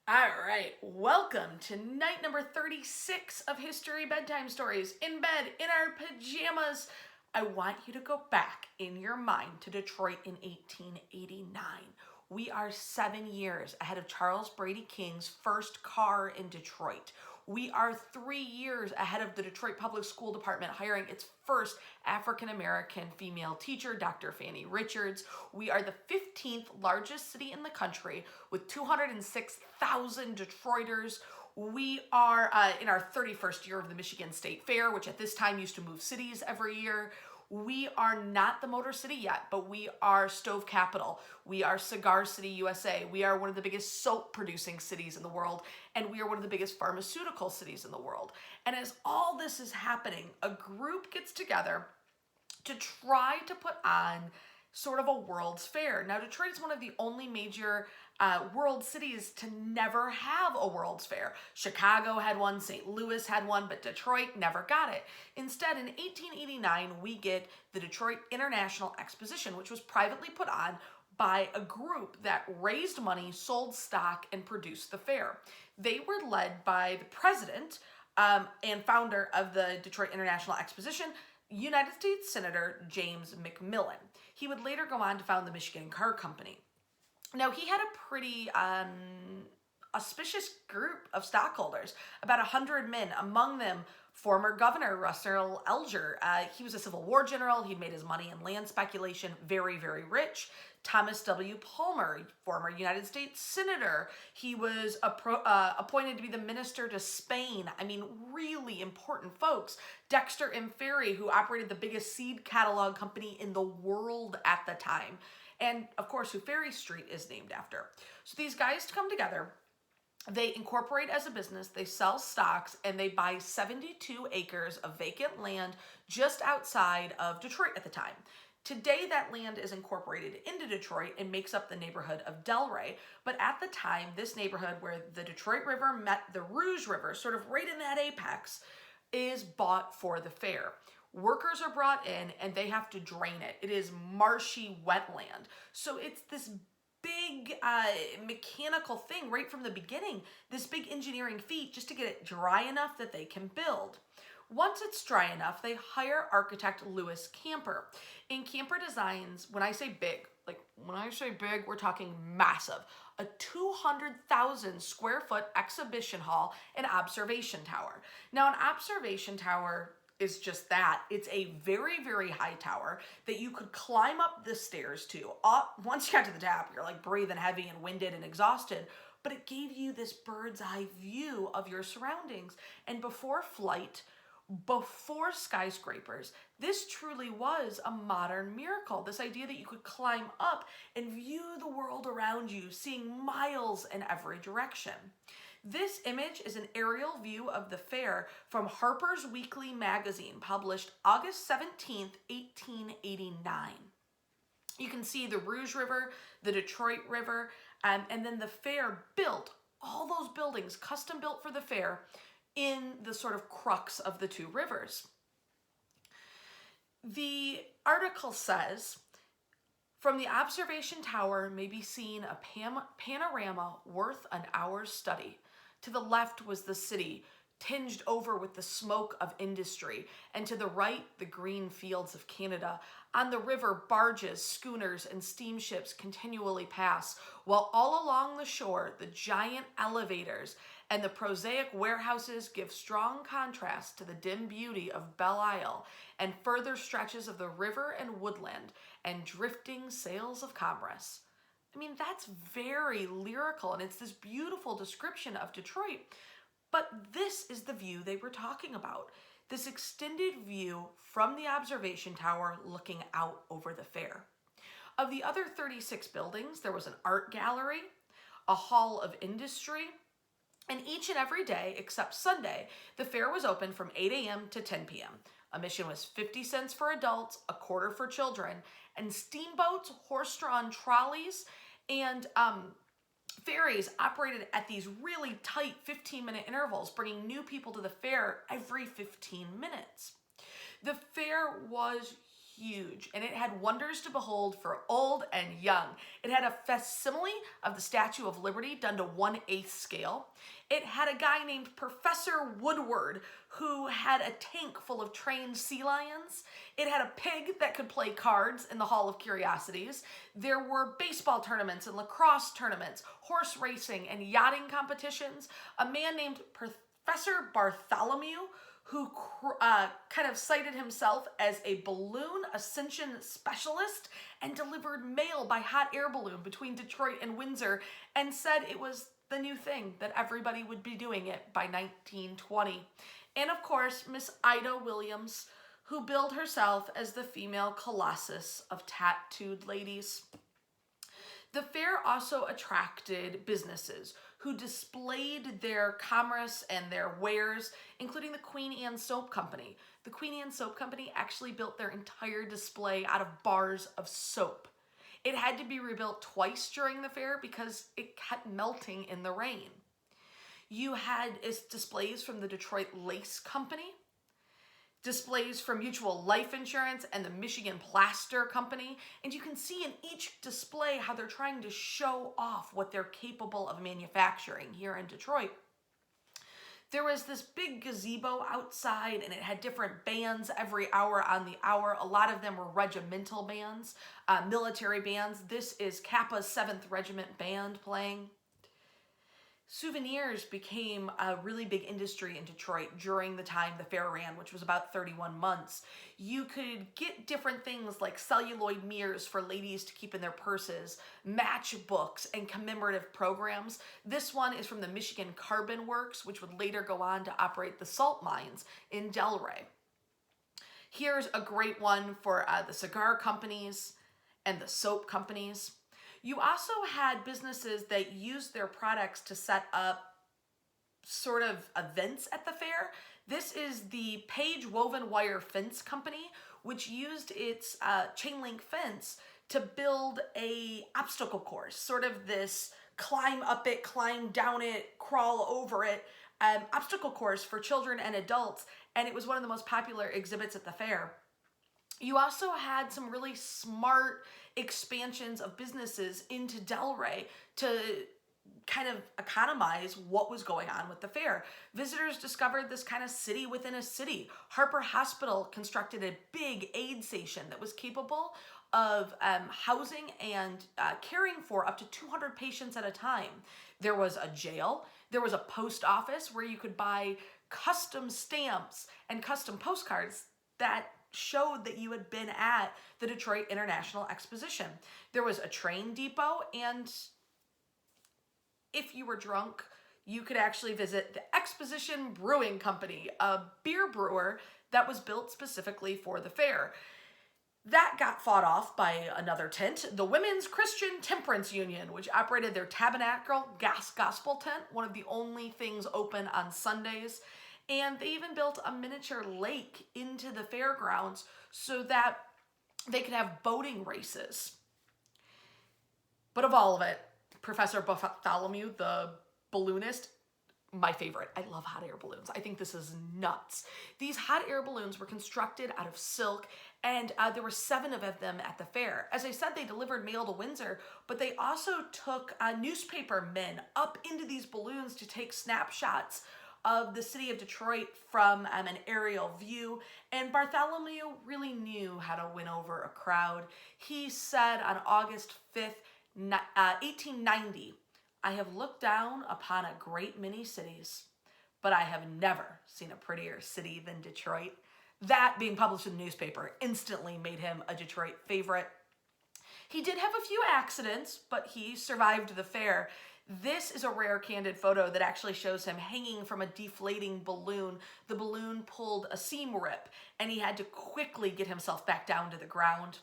All right, welcome to night number 36 of History Bedtime Stories. In bed, in our pajamas. I want you to go back in your mind to Detroit in 1889. We are 7 years ahead of Charles Brady King's first car in Detroit. We are 3 years ahead of the Detroit Public School Department hiring its first African American female teacher, Dr. Fannie Richards. We are the 15th largest city in the country with 206,000 Detroiters. We are in our 31st year of the Michigan State Fair, which at this time used to move cities every year. We are not the Motor City yet, but we are Stove Capital. We are Cigar City, USA. We are one of the biggest soap producing cities in the world, and we are one of the biggest pharmaceutical cities in the world. And as all this is happening, a group gets together to try to put on sort of a World's Fair. Now, Detroit is one of the only major world cities to never have a World's Fair. Chicago had one, St. Louis had one, but Detroit never got it. Instead, in 1889, we get the Detroit International Exposition, which was privately put on by a group that raised money, sold stock, and produced the fair. They were led by the president and founder of the Detroit International Exposition, United States Senator James McMillan. He would later go on to found the Michigan Car Company. Now, he had a pretty auspicious group of stockholders, about 100 men, among them former Governor Russell Elger. He was a Civil War general. He'd made his money in land speculation, very, very rich. Thomas W. Palmer, former United States Senator. He was appointed to be the minister to Spain. I mean, really important folks. Dexter M. Ferry, who operated the biggest seed catalog company in the world at the time. And, of course, who Ferry Street is named after. So these guys come together. They incorporate as a business, they sell stocks, and they buy 72 acres of vacant land just outside of Detroit at the time. Today, that land is incorporated into Detroit and makes up the neighborhood of Delray. But at the time, this neighborhood where the Detroit River met the Rouge River, sort of right in that apex, is bought for the fair. Workers are brought in and they have to drain it. It is marshy wetland. So it's this big mechanical thing right from the beginning, this big engineering feat just to get it dry enough that they can build. Once it's dry enough, they hire architect Lewis Camper. And Camper designs, when I say big, we're talking massive. A 200,000 square foot exhibition hall and observation tower. Now, an observation tower is just that. It's a very, very high tower that you could climb up the stairs to. Once you got to the top, you're like breathing heavy and winded and exhausted, but it gave you this bird's eye view of your surroundings. And before flight, before skyscrapers, this truly was a modern miracle. This idea that you could climb up and view the world around you, seeing miles in every direction. This image is an aerial view of the fair from Harper's Weekly magazine, published August 17th, 1889. You can see the Rouge River, the Detroit River, and then the fair built, all those buildings custom built for the fair in the sort of crux of the two rivers. The article says, from the observation tower may be seen a panorama worth an hour's study. To the left was the city, tinged over with the smoke of industry, and to the right, the green fields of Canada. On the river, barges, schooners, and steamships continually pass, while all along the shore, the giant elevators and the prosaic warehouses give strong contrast to the dim beauty of Belle Isle and further stretches of the river and woodland and drifting sails of commerce. I mean, that's very lyrical, and it's this beautiful description of Detroit. But this is the view they were talking about. This extended view from the observation tower looking out over the fair. Of the other 36 buildings, there was an art gallery, a hall of industry, and each and every day, except Sunday, the fair was open from 8 a.m. to 10 p.m. Admission was 50 cents for adults, a quarter for children, and steamboats, horse-drawn trolleys, and ferries operated at these really tight 15-minute intervals, bringing new people to the fair every 15 minutes. The fair was huge, and it had wonders to behold for old and young. It had a facsimile of the Statue of Liberty done to 1/8 scale. It had a guy named Professor Woodward who had a tank full of trained sea lions. It had a pig that could play cards in the Hall of Curiosities. There were baseball tournaments and lacrosse tournaments, horse racing and yachting competitions. A man named Professor Bartholomew, who kind of cited himself as a balloon ascension specialist and delivered mail by hot air balloon between Detroit and Windsor, and said it was the new thing, that everybody would be doing it by 1920. And of course, Miss Ida Williams, who billed herself as the female colossus of tattooed ladies. The fair also attracted businesses who displayed their commerce and their wares, including the Queen Anne Soap Company. The Queen Anne Soap Company actually built their entire display out of bars of soap. It had to be rebuilt twice during the fair because it kept melting in the rain. You had displays from the Detroit Lace Company, displays for Mutual Life Insurance and the Michigan Plaster Company, and you can see in each display how they're trying to show off what they're capable of manufacturing here in Detroit. There was this big gazebo outside, and it had different bands every hour on the hour. A lot of them were regimental bands, military bands. This is Kappa's 7th Regiment Band playing. Souvenirs became a really big industry in Detroit during the time the fair ran, which was about 31 months. You could get different things like celluloid mirrors for ladies to keep in their purses, matchbooks, and commemorative programs. This one is from the Michigan Carbon Works, which would later go on to operate the salt mines in Delray. Here's a great one for the cigar companies and the soap companies. You also had businesses that used their products to set up sort of events at the fair. This is the Page Woven Wire Fence Company, which used its chain link fence to build a obstacle course, sort of this climb up it, climb down it, crawl over it, obstacle course for children and adults, and it was one of the most popular exhibits at the fair. You also had some really smart expansions of businesses into Delray to kind of economize what was going on with the fair. Visitors discovered this kind of city within a city. Harper Hospital constructed a big aid station that was capable of housing and caring for up to 200 patients at a time. There was a jail. There was a post office where you could buy custom stamps and custom postcards that showed that you had been at the Detroit International Exposition. There was a train depot, and if you were drunk, you could actually visit the Exposition Brewing Company, a beer brewer that was built specifically for the fair. That got fought off by another tent, the Women's Christian Temperance Union, which operated their Tabernacle Gospel tent, one of the only things open on Sundays. And they even built a miniature lake into the fairgrounds so that they could have boating races. But of all of it, Professor Bartholomew, the balloonist, my favorite. I love hot air balloons. I think this is nuts. These hot air balloons were constructed out of silk, and there were 7 of them at the fair. As I said, they delivered mail to Windsor, but they also took newspaper men up into these balloons to take snapshots of the city of Detroit from an aerial view, and Bartholomew really knew how to win over a crowd. He said on August 5th, 1890, "I have looked down upon a great many cities, but I have never seen a prettier city than Detroit." That, being published in the newspaper, instantly made him a Detroit favorite. He did have a few accidents, but he survived the fair. This is a rare candid photo that actually shows him hanging from a deflating balloon. The balloon pulled a seam rip, and he had to quickly get himself back down to the ground.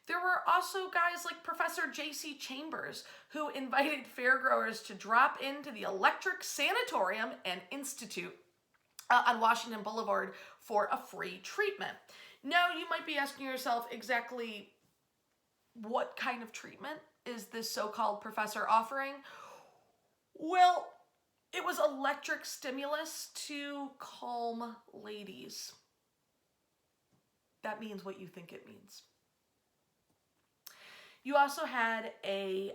There were also guys like Professor J.C. Chambers, who invited fairgoers to drop into the Electric Sanatorium and Institute on Washington Boulevard for a free treatment. Now, you might be asking yourself exactly what kind of treatment is this so-called professor offering? Well, it was electric stimulus to calm ladies. that means what you think it means. You also had a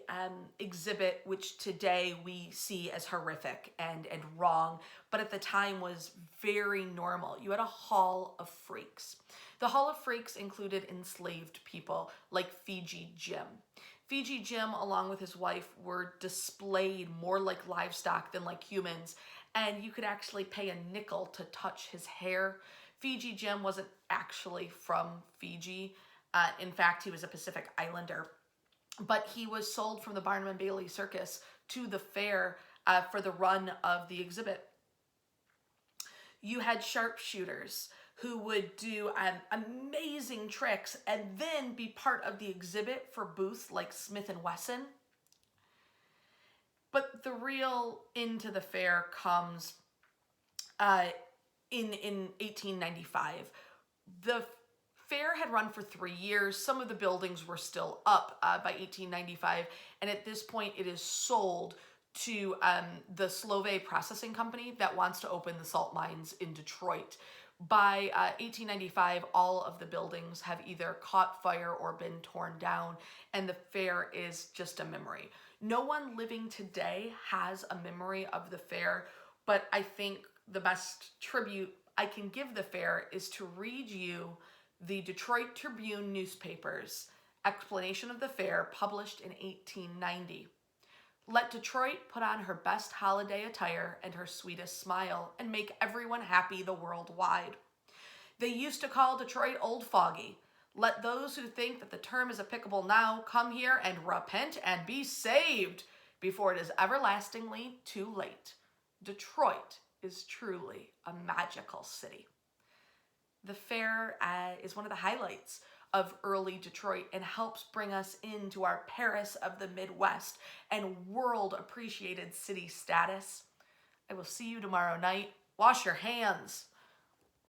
exhibit which today we see as horrific and wrong, but at the time was very normal. You had a Hall of Freaks. The Hall of Freaks included enslaved people like Fiji Jim. Fiji Jim, along with his wife, were displayed more like livestock than like humans, and you could actually pay a nickel to touch his hair. Fiji Jim wasn't actually from Fiji. In fact, he was a Pacific Islander, but he was sold from the Barnum and Bailey Circus to the fair for the run of the exhibit. You had sharpshooters who would do amazing tricks and then be part of the exhibit for booths like Smith & Wesson. But the real into the fair comes in 1895. The fair had run for 3 years. Some of the buildings were still up by 1895, and at this point it is sold to the Slove Processing Company that wants to open the salt mines in Detroit. By 1895, all of the buildings have either caught fire or been torn down, and the fair is just a memory. No one living today has a memory of the fair, but I think the best tribute I can give the fair is to read you the Detroit Tribune newspaper's explanation of the fair, published in 1890. Let Detroit put on her best holiday attire and her sweetest smile and make everyone happy the world wide. They used to call Detroit Old Foggy. Let those who think that the term is applicable now come here and repent and be saved before it is everlastingly too late. Detroit is truly a magical city. The fair is one of the highlights of early Detroit and helps bring us into our Paris of the Midwest and world appreciated city status. I will see you tomorrow night. Wash your hands.